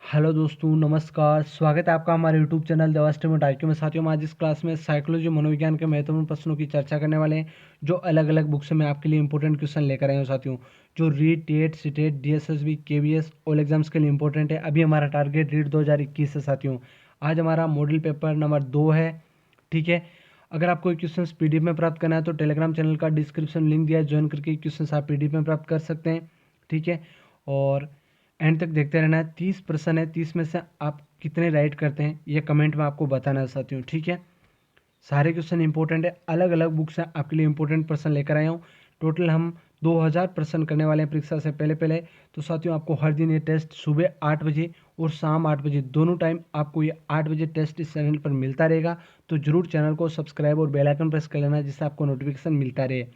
Hello दोस्तों, नमस्कार। स्वागत है आपका हमारे यूट्यूब चैनल देवास्टम आईक्यू में। साथियों, हम आज इस क्लास में साइकोलॉजी मनोविज्ञान के महत्वपूर्ण प्रश्नों की चर्चा करने वाले हैं, जो अलग अलग बुक से मैं आपके लिए इंपॉर्टेंट क्वेश्चन लेकर आए हूँ साथियों, जो REET, TET, CTET, DSSB, KVS all exams के लिए इंपॉर्टेंट है। अभी हमारा टारगेट रीट 2021 है साथियों। आज हमारा मॉडल पेपर नंबर 2 है, ठीक है। अगर आपको ये क्वेश्चन पीडीएफ में प्राप्त करना है तो टेलीग्राम चैनल का डिस्क्रिप्शन लिंक दिया है, ज्वाइन करके क्वेश्चन आप पीडीएफ में प्राप्त कर सकते हैं, ठीक है। और एंड तक देखते रहना है। 30 प्रश्न है, 30 में से आप कितने राइट करते हैं ये कमेंट में आपको बताना है साथियों, ठीक है। सारे क्वेश्चन इंपॉर्टेंट है, अलग अलग बुक से आपके लिए इंपॉर्टेंट प्रश्न लेकर आया हूँ। टोटल हम 2000 प्रश्न करने वाले हैं परीक्षा से पहले पहले। तो साथियों, आपको हर दिन ये टेस्ट सुबह 8 बजे और शाम 8 बजे दोनों टाइम आपको ये 8 बजे टेस्ट इस चैनल पर मिलता रहेगा। तो जरूर चैनल को सब्सक्राइब और बेल आइकन प्रेस कर लेना, जिससे आपको नोटिफिकेशन मिलता रहे,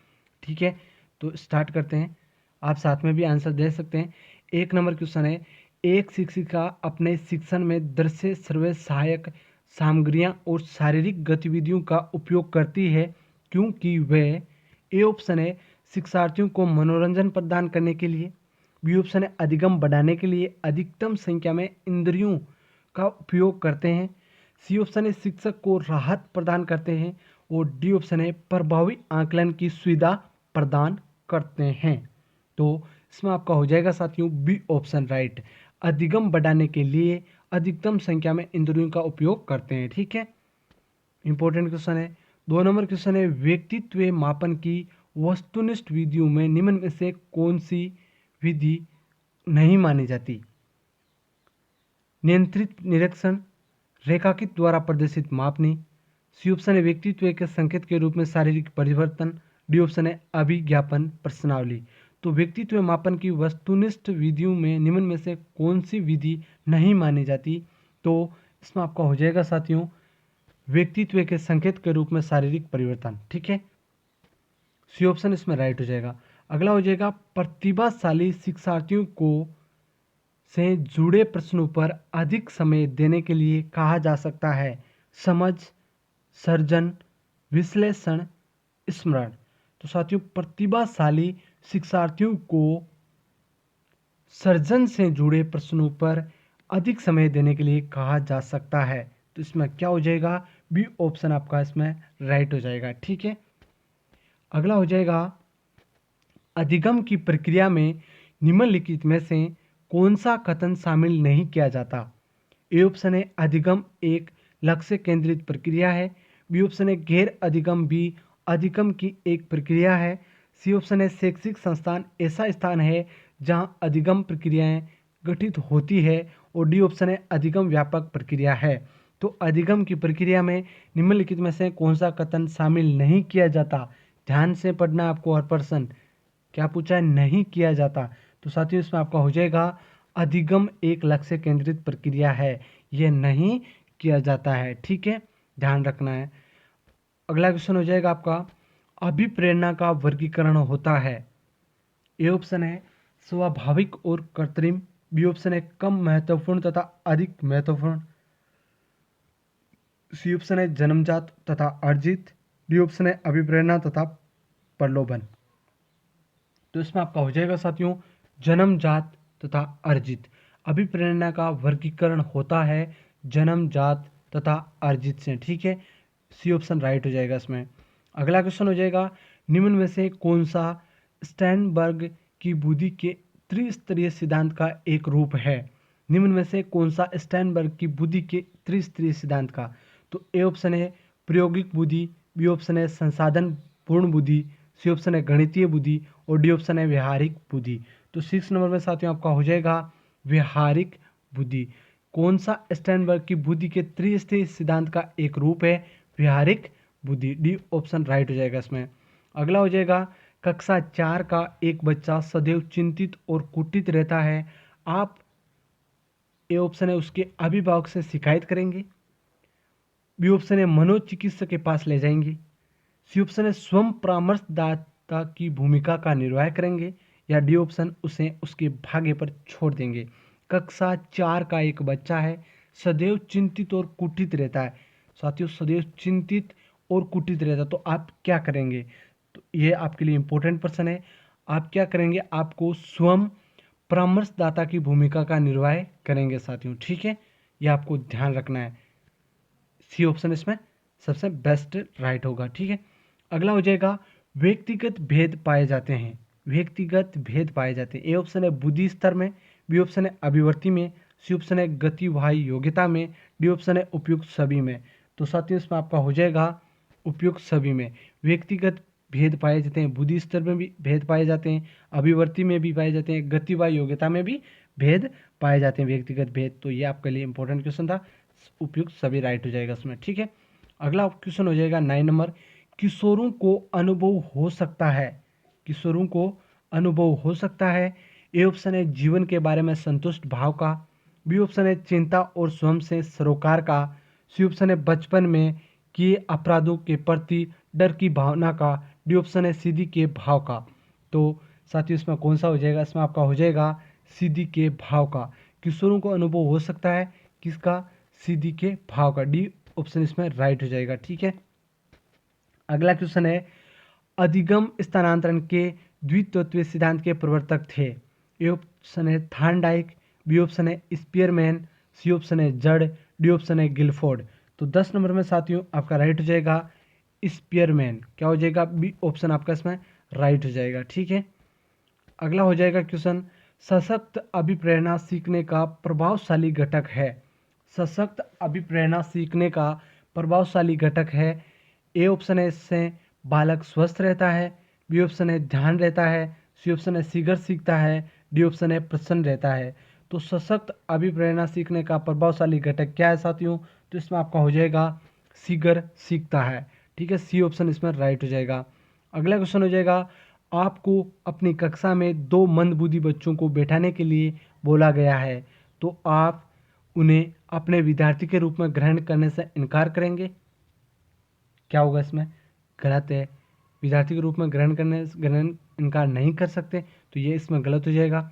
ठीक है। तो स्टार्ट करते हैं। आप साथ में भी आंसर दे सकते हैं। 1 नंबर क्वेश्चन है, एक शिक्षिका अपने शिक्षण में दृश्य सर्वे सहायक सामग्रियां और शारीरिक गतिविधियों का उपयोग करती है क्योंकि वह ए ऑप्शन है शिक्षार्थियों को मनोरंजन प्रदान करने के लिए, बी ऑप्शन है अधिगम बढ़ाने के लिए अधिकतम संख्या में इंद्रियों का उपयोग करते हैं, सी ऑप्शन है शिक्षक को राहत प्रदान करते हैं और डी ऑप्शन है प्रभावी आकलन की सुविधा प्रदान करते हैं। तो इसमें आपका हो जाएगा साथियों बी ऑप्शन राइट। अधिगम बढ़ाने के लिए अधिकतम संख्या में इंद्रियों का उपयोग करते हैं, ठीक है। इंपॉर्टेंट क्वेश्चन है। 2 नंबर क्वेश्चन है, व्यक्तित्व मापन की वस्तुनिष्ठ विधियों में निम्न में से कौन सी विधि नहीं मानी जाती? नियंत्रित निरीक्षण, रेखांकित द्वारा प्रदर्शित मापनी, सी ऑप्शन है व्यक्तित्व के संकेत के रूप में शारीरिक परिवर्तन, डी ऑप्शन है अभिज्ञापन प्रश्नावली। तो व्यक्तित्व मापन की वस्तुनिष्ठ विधियों में निम्न में से कौन सी विधि नहीं मानी जाती? तो इसमें आपका हो जाएगा साथियों व्यक्तित्व के संकेत के रूप में शारीरिक परिवर्तन, ठीक है। सी ऑप्शन इसमें राइट हो जाएगा। अगला हो जाएगा प्रतिभाशाली शिक्षार्थियों को से जुड़े प्रश्नों पर अधिक समय देने के लिए कहा जा सकता है समझ, सर्जन, विश्लेषण, स्मरण। तो साथियों, प्रतिभाशाली शिक्षार्थियों को सर्जन से जुड़े प्रश्नों पर अधिक समय देने के लिए कहा जा सकता है। तो इसमें क्या हो जाएगा? बी ऑप्शन आपका इसमें राइट हो जाएगा, ठीक है। अगला हो जाएगा अधिगम की प्रक्रिया में निम्नलिखित में से कौन सा कथन शामिल नहीं किया जाता? ए ऑप्शन है अधिगम एक लक्ष्य केंद्रित प्रक्रिया है, बी ऑप्शन है गैर अधिगम भी अधिगम की एक प्रक्रिया है, सी ऑप्शन है शैक्षिक संस्थान ऐसा स्थान है जहां अधिगम प्रक्रियाएं गठित होती है और डी ऑप्शन है अधिगम व्यापक प्रक्रिया है। तो अधिगम की प्रक्रिया में निम्नलिखित में से कौन सा कथन शामिल नहीं किया जाता? ध्यान से पढ़ना आपको हर पर्सन। क्या पूछा है? नहीं किया जाता। तो साथियों, इसमें आपका हो जाएगा अधिगम एक लक्ष्य केंद्रित प्रक्रिया है, यह नहीं किया जाता है, ठीक है, ध्यान रखना है। अगला क्वेश्चन हो जाएगा आपका अभिप्रेरणा का वर्गीकरण होता है। ए ऑप्शन है स्वाभाविक और कृत्रिम, बी ऑप्शन है कम महत्वपूर्ण तथा अधिक महत्वपूर्ण, सी ऑप्शन है जन्मजात तथा अर्जित, डी ऑप्शन है अभिप्रेरणा तथा प्रलोभन। तो इसमें आपका हो जाएगा साथियों जन्मजात तथा अर्जित। अभिप्रेरणा का वर्गीकरण होता है जन्मजात तथा अर्जित से, ठीक है। सी ऑप्शन राइट हो जाएगा इसमें। अगला क्वेश्चन हो जाएगा निम्न में से कौन सा स्टैनबर्ग की बुद्धि के त्रिस्तरीय सिद्धांत का एक रूप है? निम्न में से कौन सा स्टैनबर्ग की बुद्धि के त्रिस्तरीय सिद्धांत का? तो ए ऑप्शन है प्रायोगिक बुद्धि, बी ऑप्शन है संसाधन पूर्ण बुद्धि, सी ऑप्शन है गणितीय बुद्धि और डी ऑप्शन है व्यवहारिक बुद्धि। तो 6 नंबर में साथियों आपका हो जाएगा व्यवहारिक बुद्धि। कौन सा स्टैनबर्ग की बुद्धि के त्रिस्तरीय सिद्धांत का एक रूप है? व्यवहारिक बुद्धि, डी ऑप्शन राइट हो जाएगा इसमें। अगला हो जाएगा कक्षा 4 का एक बच्चा सदैव चिंतित और कुटित रहता है, आप ए ऑप्शन है उसके अभिभावक से शिकायत करेंगे, बी ऑप्शन है मनोचिकित्सक के पास ले जाएंगे, सी ऑप्शन है स्वयं परामर्शदाता की भूमिका का निर्वाह करेंगे, या डी ऑप्शन उसे उसके भाग्य पर छोड़ देंगे। कक्षा 4 का एक बच्चा है, सदैव चिंतित और कुटित रहता है। साथियों, सदैव चिंतित और कुटित रहता है तो आप क्या करेंगे? तो ये आपके लिए इंपॉर्टेंट प्रश्न है। आप क्या करेंगे? आपको स्वयं परामर्शदाता की भूमिका का निर्वाह करेंगे साथियों। ठीक है, ये आपको ध्यान रखना है। सी ऑप्शन इसमें सबसे बेस्ट राइट होगा। ठीक है, अगला हो जाएगा व्यक्तिगत भेद पाए जाते हैं। व्यक्तिगत भेद पाए जाते हैं। ए ऑप्शन है बुद्धि स्तर में, बी ऑप्शन है अभिवर्ती में, सी ऑप्शन है गतिवाही योग्यता में, डी ऑप्शन है उपयुक्त सभी में। तो साथियों इसमें आपका हो जाएगा उपयुक्त सभी में। व्यक्तिगत भेद पाए जाते हैं, बुद्धि स्तर में भी भेद पाए जाते हैं, अभिवर्ती में भी पाए जाते हैं, गतिवाही योग्यता में भी भेद पाए जाते हैं, व्यक्तिगत भेद। तो ये आपके लिए इंपॉर्टेंट क्वेश्चन था, उपयुक्त सभी राइट हो जाएगा इसमें। ठीक है, अगला क्वेश्चन हो जाएगा 9 नंबर। किशोरों को अनुभव हो सकता है। किशोरों को अनुभव हो सकता है। ए ऑप्शन है जीवन के बारे में संतुष्ट भाव का, बी ऑप्शन है चिंता और स्वयं से सरोकार का, सी ऑप्शन है बचपन में किए अपराधों के प्रति डर की भावना का, डी ऑप्शन है सीधी के भाव का। तो साथियों इसमें कौन सा हो जाएगा? इसमें आपका हो जाएगा सीधी के भाव का। किशोरों को अनुभव हो सकता है किसका? सीधी के भाव का। डी ऑप्शन इसमें राइट हो जाएगा। ठीक है, अगला क्वेश्चन है अधिगम स्थानांतरण के द्वितत्वीय सिद्धांत के प्रवर्तक थे। ए ऑप्शन है थार्नडाइक, बी ऑप्शन है स्पीयरमैन, सी ऑप्शन है जड़, डी ऑप्शन है गिलफोर्ड। तो 10 नंबर में साथियों आपका राइट हो जाएगा स्पीयरमैन। क्या हो जाएगा? बी ऑप्शन आपका इसमें राइट हो जाएगा। ठीक है, अगला हो जाएगा क्वेश्चन सशक्त अभिप्रेरणा सीखने का प्रभावशाली घटक है। सशक्त अभिप्रेरणा सीखने का प्रभावशाली घटक है। ए ऑप्शन है इससे बालक स्वस्थ रहता है, बी ऑप्शन है ध्यान रहता है, सी ऑप्शन है शीघ्र सीखता है, डी ऑप्शन है प्रसन्न रहता है। तो सशक्त अभिप्रेरणा सीखने का प्रभावशाली घटक क्या है साथियों? तो इसमें आपका हो जाएगा शीघ्र सीखता है। ठीक है, सी ऑप्शन इसमें राइट हो जाएगा। अगला क्वेश्चन हो जाएगा आपको अपनी कक्षा में 2 मंदबुद्धि बच्चों को बैठाने के लिए बोला गया है, तो आप उन्हें अपने विद्यार्थी के रूप में ग्रहण करने से इनकार करेंगे? क्या होगा इसमें? गलत है, विद्यार्थी के रूप में ग्रहण इनकार नहीं कर सकते, तो ये इसमें गलत हो जाएगा।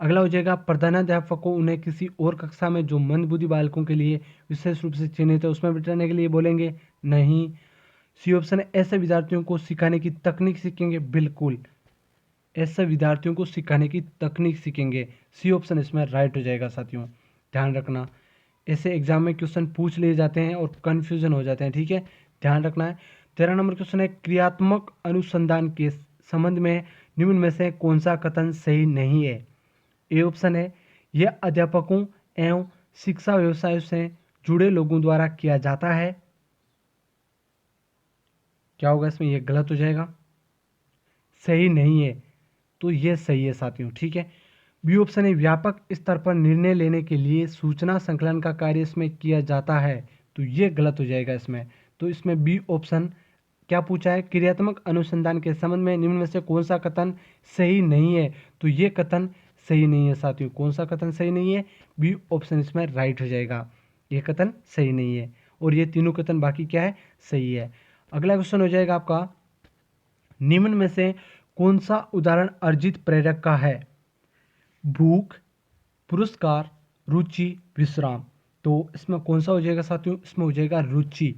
अगला हो जाएगा प्रधानाध्यापक को उन्हें किसी और कक्षा में जो मंदबुद्धि बालकों के लिए विशेष रूप से चिन्हित है उसमें बैठाने के लिए बोलेंगे? नहीं। सी ऑप्शन है ऐसे विद्यार्थियों को सिखाने की तकनीक सीखेंगे? बिल्कुल, ऐसे विद्यार्थियों को सिखाने की तकनीक सीखेंगे। सी ऑप्शन इसमें राइट हो जाएगा साथियों, ध्यान रखना। ऐसे एग्जाम में क्वेश्चन पूछ लिए जाते हैं और कन्फ्यूजन हो जाते हैं। ठीक है, ध्यान रखना है। 13 नंबर क्वेश्चन है क्रियात्मक अनुसंधान के संबंध में निम्न में से कौन सा कथन सही नहीं है? ए ऑप्शन है यह अध्यापकों एवं शिक्षा व्यवसाय से जुड़े लोगों द्वारा किया जाता है। क्या होगा इसमें? यह गलत हो जाएगा, सही नहीं है। तो ये सही है साथियों। ठीक है, बी ऑप्शन है व्यापक स्तर पर निर्णय लेने के लिए सूचना संकलन का कार्य इसमें किया जाता है, तो ये गलत हो जाएगा इसमें। तो इसमें बी ऑप्शन क्या पूछा है? क्रियात्मक अनुसंधान के संबंध में निम्न में से कौन सा कथन सही नहीं है? तो ये कथन सही नहीं है साथियों। कौन सा कथन सही नहीं है? बी ऑप्शन इसमें राइट हो जाएगा, ये कथन सही नहीं है। और ये तीनों कथन बाकी क्या है? सही है। अगला क्वेश्चन हो जाएगा आपका निम्न में से कौन सा उदाहरण अर्जित प्रेरक का है? भूख, पुरस्कार, रुचि, विश्राम। तो इसमें कौन सा हो जाएगा साथियों? इसमें हो जाएगा रुचि।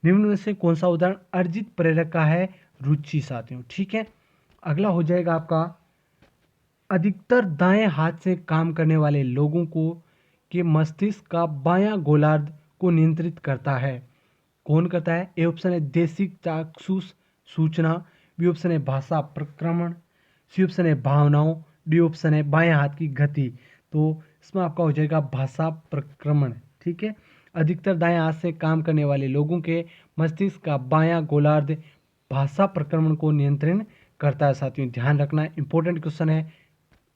निम्न में से कौन सा उदाहरण अर्जित प्रेरक का है? रुचि साथियों। ठीक है, अगला हो जाएगा आपका अधिकतर दाएं हाथ से काम करने वाले लोगों को के मस्तिष्क का बायां गोलार्ध को नियंत्रित करता है। कौन करता है? ए ऑप्शन है देशिक चाक्षुष सूचना, बी ऑप्शन है भाषा प्रक्रमण, सी ऑप्शन है भावनाओं, डी ऑप्शन है बाएं हाथ की गति। तो इसमें आपका हो जाएगा भाषा प्रक्रमण। ठीक है, अधिकतर दाएं हाथ से काम करने वाले लोगों के मस्तिष्क का बायां गोलार्ध भाषा प्रक्रमण को नियंत्रण करता है साथियों, ध्यान रखना। इंपॉर्टेंट क्वेश्चन है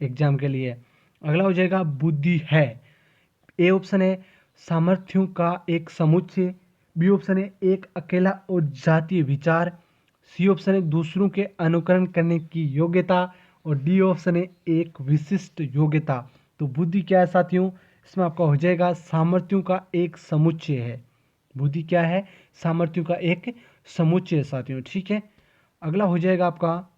एग्जाम के लिए। अगला हो जाएगा बुद्धि है। ए ऑप्शन है सामर्थ्यों का एक समुच्चय, बी ऑप्शन है एक अकेला और जातीय विचार, सी ऑप्शन है दूसरों के अनुकरण करने की योग्यता, और डी ऑप्शन है एक विशिष्ट योग्यता। तो बुद्धि क्या है साथियों? इसमें आपका हो जाएगा सामर्थ्यों का एक समुच्चय है। बुद्धि क्या है? सामर्थ्यों का एक समुच्चय है साथियों। ठीक है, अगला हो जाएगा आपका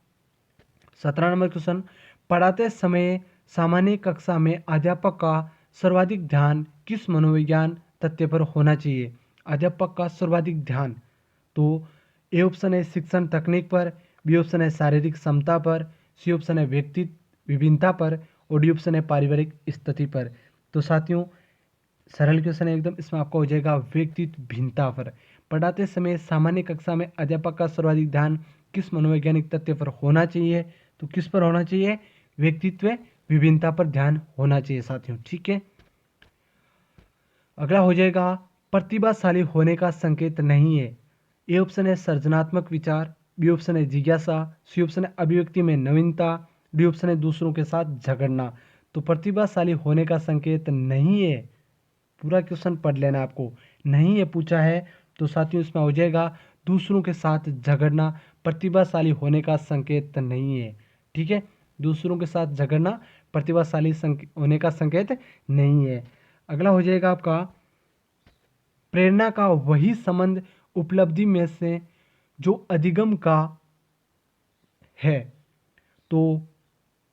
17 नंबर क्वेश्चन पढ़ाते समय सामान्य कक्षा में अध्यापक का सर्वाधिक ध्यान किस मनोविज्ञान तथ्य पर होना चाहिए? अध्यापक का सर्वाधिक ध्यान, तो ए ऑप्शन है शिक्षण तकनीक पर, बी ऑप्शन है शारीरिक क्षमता पर, सी ऑप्शन है व्यक्तित्व विभिन्नता पर, और डी ऑप्शन है पारिवारिक स्थिति पर। तो साथियों सरल क्वेश्चन है एकदम, इसमें आपका हो जाएगा व्यक्तित्व भिन्नता पर। पढ़ाते समय सामान्य कक्षा में अध्यापक का सर्वाधिक ध्यान किस मनोवैज्ञानिक तथ्य पर होना चाहिए? तो किस पर होना चाहिए? व्यक्तित्व विभिन्नता पर ध्यान होना चाहिए साथियों, ठीक है। अगला हो जाएगा प्रतिभाशाली होने का संकेत नहीं है। ए ऑप्शन है सृजनात्मक विचार, बी ऑप्शन है जिज्ञासा, सी ऑप्शन है अभिव्यक्ति में नवीनता, डी ऑप्शन है दूसरों के साथ झगड़ना। तो प्रतिभाशाली होने का संकेत नहीं है, पूरा क्वेश्चन पढ़ लेना आपको, नहीं है पूछा है तो साथियों इसमें हो जाएगा दूसरों के साथ झगड़ना प्रतिभाशाली होने का संकेत नहीं है, ठीक है। दूसरों के साथ झगड़ना प्रतिभाशाली होने का संकेत नहीं है। अगला हो जाएगा आपका प्रेरणा का वही संबंध उपलब्धि में से जो अधिगम का है। तो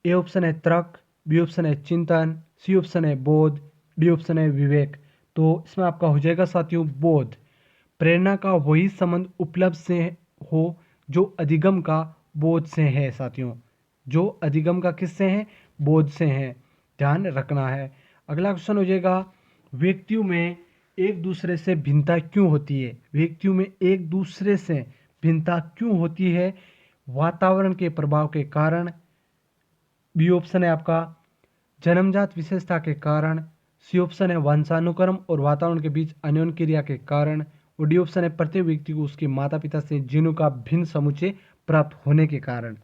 ए ऑप्शन है तर्क, बी ऑप्शन है चिंतन, सी ऑप्शन है बोध, डी ऑप्शन है विवेक। तो इसमें आपका हो जाएगा साथियों बोध। प्रेरणा का वही संबंध उपलब्ध से हो जो अधिगम का बोध से है साथियों, जो अधिगम का किससे है? बोध से है, ध्यान रखना है। अगला क्वेश्चन हो जाएगा व्यक्तियों में एक दूसरे से भिन्नता क्यों होती है? व्यक्तियों में एक दूसरे से भिन्नता क्यों होती है? वातावरण के प्रभाव के कारण, बी ऑप्शन है आपका जन्मजात विशेषता के कारण, सी ऑप्शन है वंशानुक्रम और वातावरण के बीच अन्योन क्रिया के कारण, और डी ऑप्शन है प्रत्येक व्यक्ति को उसके माता पिता से जीनों का भिन्न समुच्चय प्राप्त होने के कारण।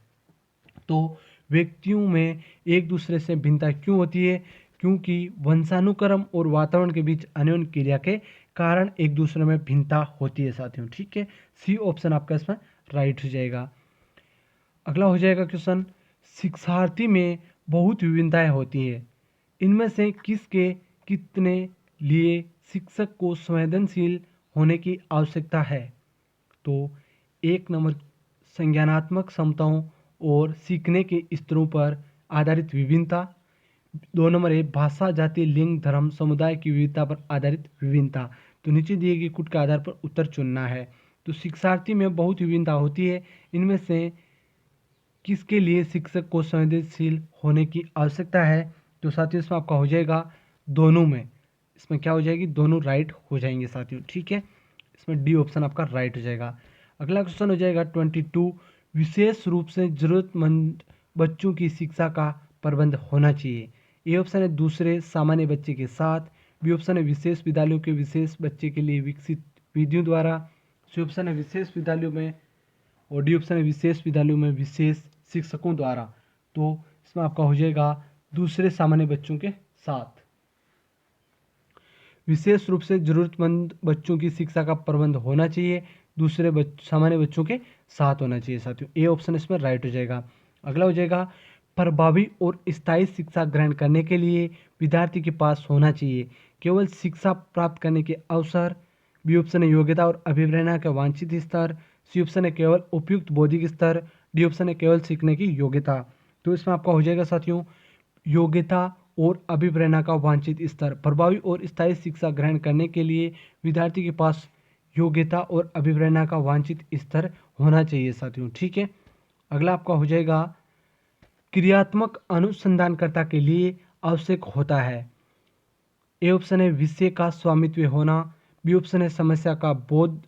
तो व्यक्तियों में एक दूसरे से भिन्नता क्यों होती है? क्योंकि वंशानुक्रम और वातावरण के बीच अन्योन क्रिया के कारण एक दूसरे में भिन्नता होती है साथियों, ठीक है। सी ऑप्शन आपका इसमें राइट हो जाएगा। अगला हो जाएगा क्वेश्चन शिक्षार्थी में बहुत विभिन्नताएं होती है, इनमें से किसके कितने लिए शिक्षक को संवेदनशील होने की आवश्यकता है? तो एक नंबर संज्ञानात्मक क्षमताओं और सीखने के स्तरों पर आधारित विभिन्नता, दो नंबर है भाषा जाति लिंग धर्म समुदाय की विविधता पर आधारित विभिन्नता। तो नीचे दिए गए कूट के आधार पर उत्तर चुनना है। तो शिक्षार्थी में बहुत विभिन्नता होती है, इनमें से किसके लिए शिक्षक को संवेदनशील होने की आवश्यकता है? तो साथियों इसमें आपका हो जाएगा दोनों में, इसमें क्या हो जाएगी? दोनों राइट हो जाएंगे साथियों, ठीक है। इसमें डी ऑप्शन आपका राइट हो जाएगा। अगला क्वेश्चन हो जाएगा 22 विशेष रूप से जरूरतमंद बच्चों की शिक्षा का प्रबंध होना चाहिए। ए ऑप्शन है दूसरे सामान्य बच्चे के साथ, बी ऑप्शन है विशेष विद्यालयों के विशेष बच्चे के लिए विकसित विधियों द्वारा, सी ऑप्शन है विशेष विद्यालयों में, और डी ऑप्शन है विशेष विद्यालयों में विशेष शिक्षकों द्वारा। तो इसमें आपका हो जाएगा दूसरे सामान्य बच्चों के साथ। विशेष रूप से जरूरतमंद बच्चों की शिक्षा का प्रबंध होना चाहिए, दूसरे सामान्य बच्चों के साथ होना चाहिए साथियों। ए ऑप्शन इसमें राइट हो जाएगा। अगला हो जाएगा प्रभावी और स्थायी शिक्षा ग्रहण करने के लिए विद्यार्थी के पास होना चाहिए केवल शिक्षा प्राप्त करने के अवसर, बी ऑप्शन है योग्यता और अभिप्रेरणा का वांछित स्तर, सी ऑप्शन है केवल उपयुक्त बौद्धिक स्तर, डी ऑप्शन है केवल सीखने की योग्यता। तो इसमें आपका हो जाएगा साथियों योग्यता और अभिप्रेरणा का वांछित स्तर। प्रभावी और स्थायी शिक्षा ग्रहण करने के लिए विद्यार्थी के पास योग्यता और अभिप्रेरणा का वांछित स्तर होना चाहिए साथियों, ठीक है। अगला आपका हो जाएगा क्रियात्मक अनुसंधानकर्ता के लिए आवश्यक होता है। ए ऑप्शन है विषय का स्वामित्व होना, बी ऑप्शन है समस्या का बोध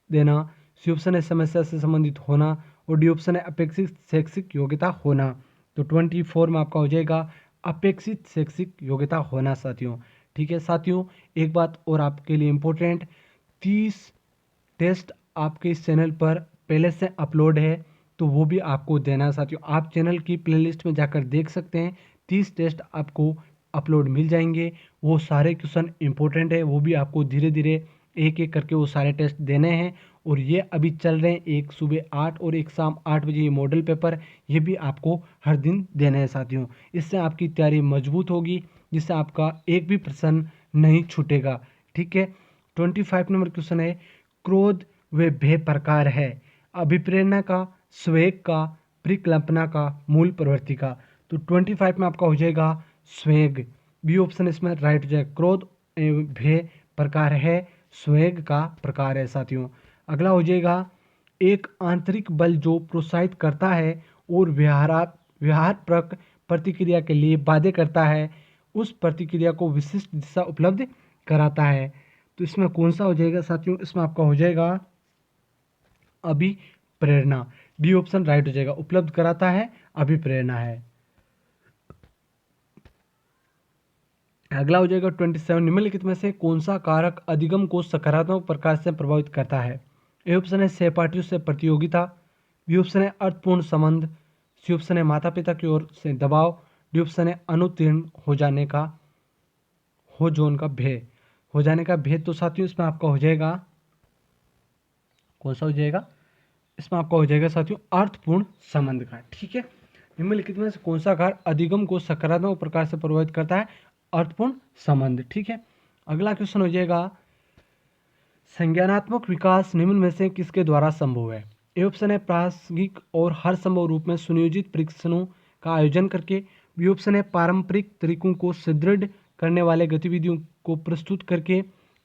देना, सी ऑप्शन है समस्या से संबंधित होना, और डी ऑप्शन है अपेक्षित शैक्षिक योग्यता होना। तो 24 में आपका हो जाएगा अपेक्षित शैक्षिक योग्यता होना साथियों, ठीक है। साथियों एक बात और आपके लिए इम्पोर्टेंट, 30 टेस्ट आपके इस चैनल पर पहले से अपलोड है, तो वो भी आपको देना है साथियों। आप चैनल की प्लेलिस्ट में जाकर देख सकते हैं, 30 टेस्ट आपको अपलोड मिल जाएंगे। वो सारे क्वेश्चन इंपॉर्टेंट है, वो भी आपको धीरे धीरे एक एक करके वो सारे टेस्ट देने हैं। और ये अभी चल रहे हैं, एक सुबह 8 और एक शाम 8 बजे ये मॉडल पेपर, ये भी आपको हर दिन देने हैं साथियों। इससे आपकी तैयारी मजबूत होगी, जिससे आपका एक भी प्रश्न नहीं छूटेगा, ठीक है। 25 नंबर क्वेश्चन है क्रोध व भय प्रकार है अभिप्रेरणा का, स्वेग का, परिकल्पना का, मूल प्रवृत्ति का। तो 25 में आपका हो जाएगा स्वेग, बी ऑप्शन इसमें राइट हो जाएगा। क्रोध एवं भय प्रकार है, स्वेग का प्रकार है साथियों। अगला हो जाएगा एक आंतरिक बल जो प्रोत्साहित करता है और व्यवहारपरक प्रतिक्रिया के लिए बाध्य करता है, उस प्रतिक्रिया को विशिष्ट दिशा उपलब्ध कराता है। तो इसमें कौन सा हो जाएगा साथियों? इसमें आपका हो जाएगा अभिप्रेरणा। डी ऑप्शन राइट हो जाएगा, उपलब्ध कराता है, अभिप्रेरणा है। अगला हो जाएगा 27, निम्नलिखित में से कौन सा कारक अधिगम को सकारात्मक प्रकार से प्रभावित करता है? ए ऑप्शन है सहपाठियों से प्रतियोगिता, बी ऑप्शन है अर्थपूर्ण संबंध, सी ऑप्शन है माता पिता की ओर से दबाव, डी ऑप्शन है अनुत्तीर्ण हो जाने का भेद। तो साथियों इसमें आपका हो जाएगा कौन सा हो जाएगा? इसमें आपका हो जाएगा साथियों अर्थपूर्ण संबंध का। ठीक है, निम्नलिखित में से कौन सा कारक अधिगम को सकारात्मक प्रकार से प्रभावित करता है? अर्थपूर्ण संबंध। ठीक है, अगला क्वेश्चन हो जाएगा संज्ञानात्मक विकास निम्न में से किसके द्वारा संभव है? ए ऑप्शन है प्रासंगिक और हर संभव रूप में सुनियोजित परीक्षणों का आयोजन करके, बी ऑप्शन है पारंपरिक तरीकों को सुदृढ़ करने वाले गतिविधियों को प्रस्तुत करके,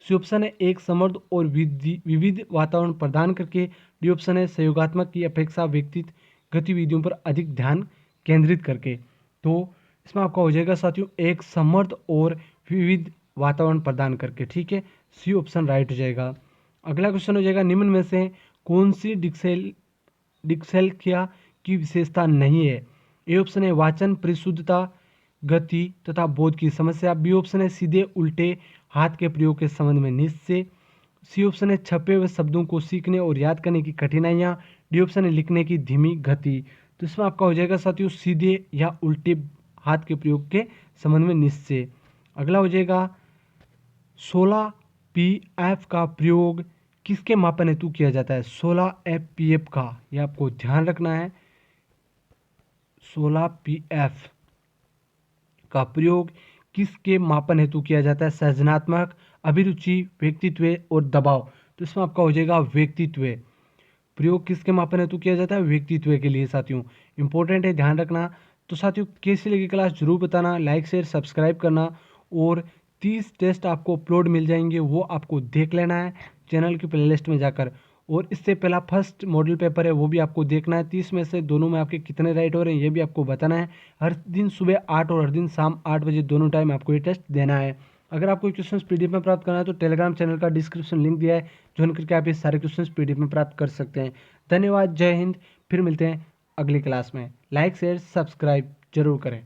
सी ऑप्शन है एक समृद्ध और विविध वातावरण प्रदान करके, डी ऑप्शन है सहयोगात्मक की अपेक्षा व्यक्तिगत गतिविधियों पर अधिक ध्यान केंद्रित करके। तो इसमें आपका हो जाएगा साथियों एक समृद्ध और विविध वातावरण प्रदान करके। ठीक है, सी ऑप्शन राइट हो जाएगा। अगला क्वेश्चन हो जाएगा निम्न में से कौन सी डिस्लेक्सिया की विशेषता नहीं है? ए ऑप्शन है वाचन परिशुद्धता, गति तथा बोध की समस्या, बी ऑप्शन है सीधे उल्टे हाथ के प्रयोग के संबंध में निश्चय, सी ऑप्शन है छपे हुए शब्दों को सीखने और याद करने की कठिनाइयाँ, डी ऑप्शन है लिखने की धीमी गति। तो इसमें आपका हो जाएगा साथियों सीधे या उल्टे हाथ के प्रयोग के संबंध में निश्चय। अगला हो जाएगा 16 PF का प्रयोग किसके मापन हेतु किया जाता है? 16 FPF का, ये आपको ध्यान रखना है। 16 PF का प्रयोग किसके मापन हेतु किया जाता है? सृजनात्मक, अभिरुचि, व्यक्तित्व और दबाव। तो इसमें आपका हो जाएगा व्यक्तित्व। प्रयोग किसके मापन हेतु किया जाता है? व्यक्तित्व के लिए साथियों, इंपॉर्टेंट है, ध्यान रखना। तो साथियों कैसी लगी क्लास जरूर बताना, लाइक शेयर सब्सक्राइब करना, और 30 टेस्ट आपको अपलोड मिल जाएंगे, वो आपको देख लेना है चैनल की प्लेलिस्ट में जाकर। और इससे पहला फर्स्ट मॉडल पेपर है वो भी आपको देखना है, 30 में से दोनों में आपके कितने राइट हो रहे हैं ये भी आपको बताना है। हर दिन सुबह 8 और हर दिन शाम 8 बजे दोनों टाइम आपको ये टेस्ट देना है। अगर आपको क्वेश्चन PDF में प्राप्त करना है तो टेलीग्राम चैनल का डिस्क्रिप्शन लिंक दिया है, ज्वाइन करके आप ये सारे क्वेश्चन PDF में प्राप्त कर सकते हैं। धन्यवाद, जय हिंद, फिर मिलते हैं अगली क्लास में। लाइक शेयर सब्सक्राइब जरूर करें।